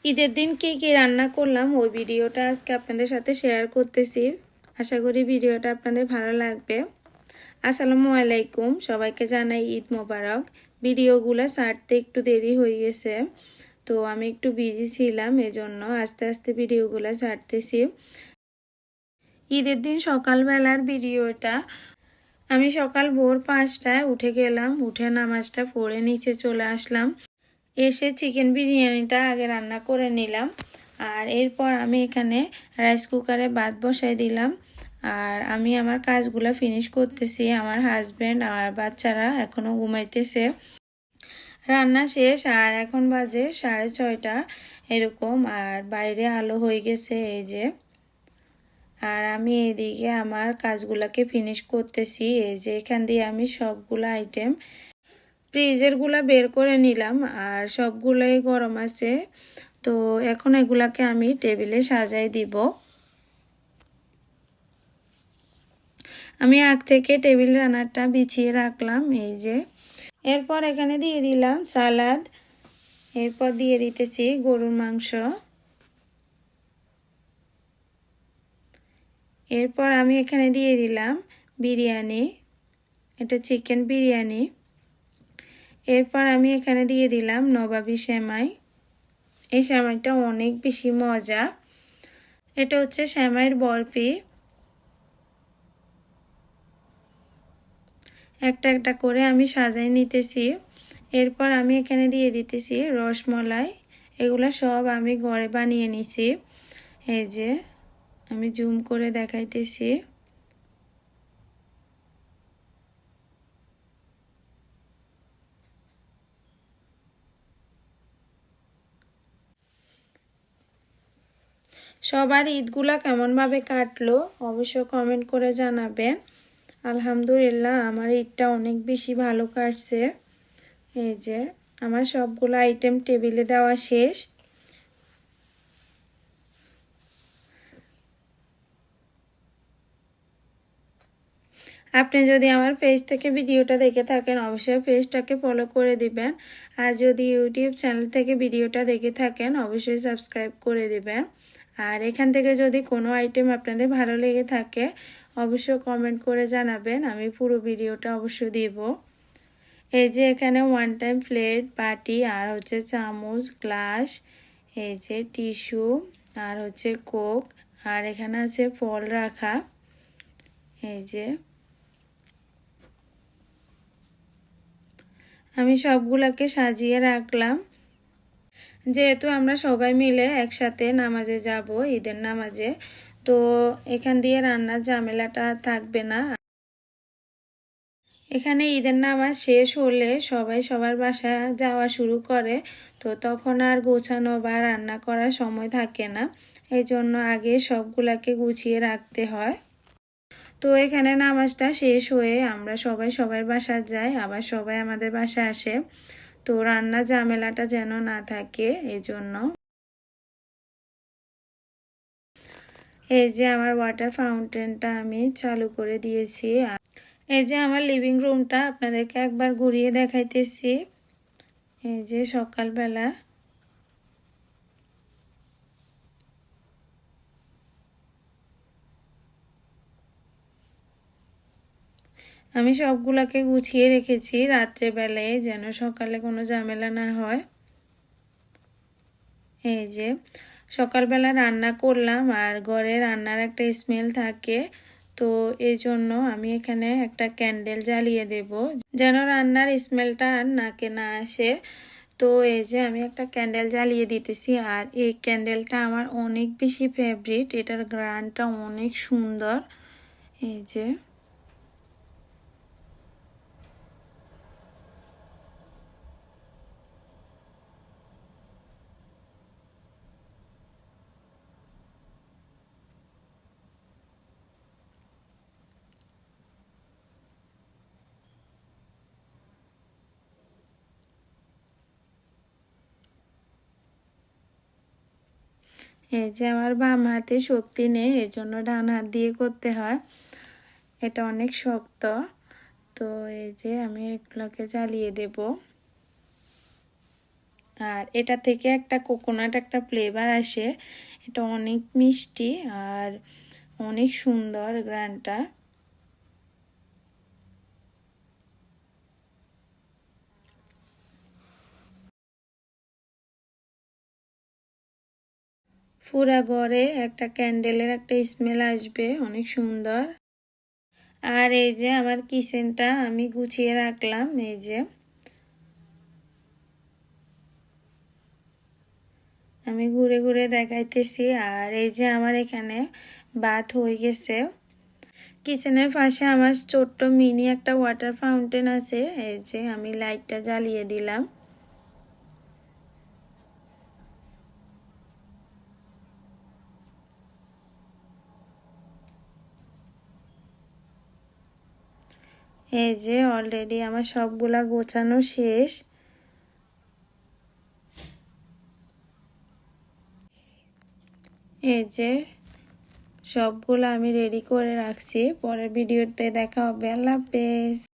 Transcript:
ঈদের দিন কি কি রান্না করলাম ওই ভিডিওটা আজকে আপনাদের সাথে শেয়ার করতেছি। আশা করি ভিডিওটা আপনাদের ভালো লাগবে। আসসালামু আলাইকুম, সবাইকে জানাই ঈদ মোবারক। ভিডিওগুলো ছাড়তে একটু দেরি হয়ে গেছে, তো আমি একটু বিজি ছিলাম, এজন্য আস্তে আস্তে ভিডিওগুলো ছাড়তেছি। ঈদের দিন সকালবেলার ভিডিওটা। আমি সকাল ভোর 5টায় উঠে গেলাম, উঠে নামাজটা পড়ে নিচে চলে আসলাম। এসে চিকেন বিরিয়ানিটা আগে রান্না করে নিলাম, আর এরপর আমি এখানে রাইস কুকারে ভাত বসাই দিলাম। আর আমি আমার কাজগুলো ফিনিশ করতেছি। আমার হাজব্যান্ড আর বাচ্চারা এখনও ঘুমাইতেছে। রান্না শেষ আর এখন বাজে 6:30 এরকম, আর বাইরে আলো হয়ে গেছে এই যে। আর আমি এইদিকে আমার কাজগুলোকে ফিনিশ করতেছি। এই যে এখান দিয়ে আমি সবগুলো আইটেম ফ্রিজেরগুলো বের করে নিলাম, আর সবগুলোই গরম আছে। তো এখন এগুলাকে আমি টেবিলে সাজাই দিব। আমি আগ থেকে টেবিল রান্নাটা বিছিয়ে রাখলাম এই যে। এরপর এখানে দিয়ে দিলাম সালাদ, এরপর দিয়ে দিতেছি গরুর মাংস, এরপর আমি এখানে দিয়ে দিলাম বিরিয়ানি, এটা চিকেন বিরিয়ানি। এরপর আমি এখানে দিয়ে দিলাম নবাবী সেমাই। এই সেমাইটা অনেক বেশি মজা, এটা হচ্ছে সেমাইয়ের বরফি। একটা একটা করে আমি সাজাই নিতেছি। এরপর আমি এখানে দিয়ে দিতেছি রসমলাই। এগুলো সব আমি ঘরে বানিয়ে নিছি। এই যে আমি জুম করে দেখাইতেছি। সবার ঈদগুলা কেমনভাবে কাটলো অবশ্য কমেন্ট করে জানাবেন। আলহামদুলিল্লাহ আমার ঈদটা অনেক বেশি ভালো কাটছে। এই যে আমার সবগুলো আইটেম টেবিলে দেওয়া শেষ। আপনি যদি আমার পেজ থেকে ভিডিওটা দেখে থাকেন অবশ্যই পেজটাকে ফলো করে দিবেন, আর যদি ইউটিউব চ্যানেল থেকে ভিডিওটা দেখে থাকেন অবশ্যই সাবস্ক্রাইব করে দিবেন। আর এখান থেকে যদি কোনো আইটেম আপনাদের ভালো লেগে থাকে অবশ্যই কমেন্ট করে জানাবেন, আমি পুরো ভিডিওটা অবশ্যই দিব। এই যে এখানে ওয়ান টাইম প্লেট, বাটি, আর হচ্ছে চামচ, গ্লাস, এই যে টিস্যু, আর হচ্ছে কোক, আর এখানে আছে ফল রাখা। এই যে আমি সবগুলাকে সাজিয়ে রাখলাম। যেহেতু আমরা সবাই মিলে একসাথে নামাজে যাব, ঈদের নামাজে, তো এখান দিয়ে রান্নার ঝামেলাটা থাকবে না। এখানে ঈদের নামাজ শেষ হলে সবাই সবার বাসায় যাওয়া শুরু করে, তো তখন আর গোছানো বা রান্না করার সময় থাকে না। এই জন্য আগে সবগুলাকে গুছিয়ে রাখতে হয়। তো এখানে নামাজটা শেষ হয়ে আমরা সবাই সবার বাসায় যাই, আবার সবাই আমাদের বাসায় আসে, তো রান্নার ঝামেলাটা যেন না থাকে এই জন্য। এই যে আমার ওয়াটার ফাউন্টেনটা আমি চালু করে দিয়েছি। এই যে আমার লিভিং রুমটা আপনাদেরকে একবার ঘুরিয়ে দেখাইতেছি। এই যে সকালবেলা আমি সবগুলাকে গুছিয়ে রেখেছি রাত্রেবেলায় যেন সকালে কোনো ঝামেলা না হয়। এই যে সকালবেলা রান্না করলাম, আর ঘরে রান্নার একটা স্মেল থাকে, তো এই জন্য আমি এখানে একটা ক্যান্ডেল জ্বালিয়ে দেব যেন রান্নার স্মেলটা আর নাকে না আসে। তো এই যে আমি একটা ক্যান্ডেল জ্বালিয়ে দিতেছি, আর এই ক্যান্ডেলটা আমার অনেক বেশি ফেভারিট, এটার ঘ্রাণটা অনেক সুন্দর। এই যে এই যে আমার বাম হাতে শক্তি নেই, এর জন্য ডান হাত দিয়ে করতে হয়, এটা অনেক শক্ত। তো এই যে আমি এগুলোকে জ্বালিয়ে দেব। আর এটা থেকে একটা কোকোনাট একটা ফ্লেভার আসে, এটা অনেক মিষ্টি আর অনেক সুন্দর গ্রানটা। পুরা ঘরে একটা ক্যান্ডেলের একটা স্মেল আসবে, অনেক সুন্দর। আর এই যে আমার কিচেনটা আমি গুছিয়ে রাখলাম, এই যে আমি ঘুরে ঘুরে দেখাইতেছি। আর এই যে আমার এখানে ভাত হয়ে গেছে। কিচেনের পাশে আমার ছোট্ট মিনি একটা ওয়াটার ফাউন্টেন আছে, এই যে আমি লাইটটা জ্বালিয়ে দিলাম। এই যে অলরেডি আমার সবগুলা গোছানো শেষ। এই যে সবগুলো আমি রেডি করে রাখছি, পরের ভিডিওতে দেখা হবে। আল্লাহ হাফেজ।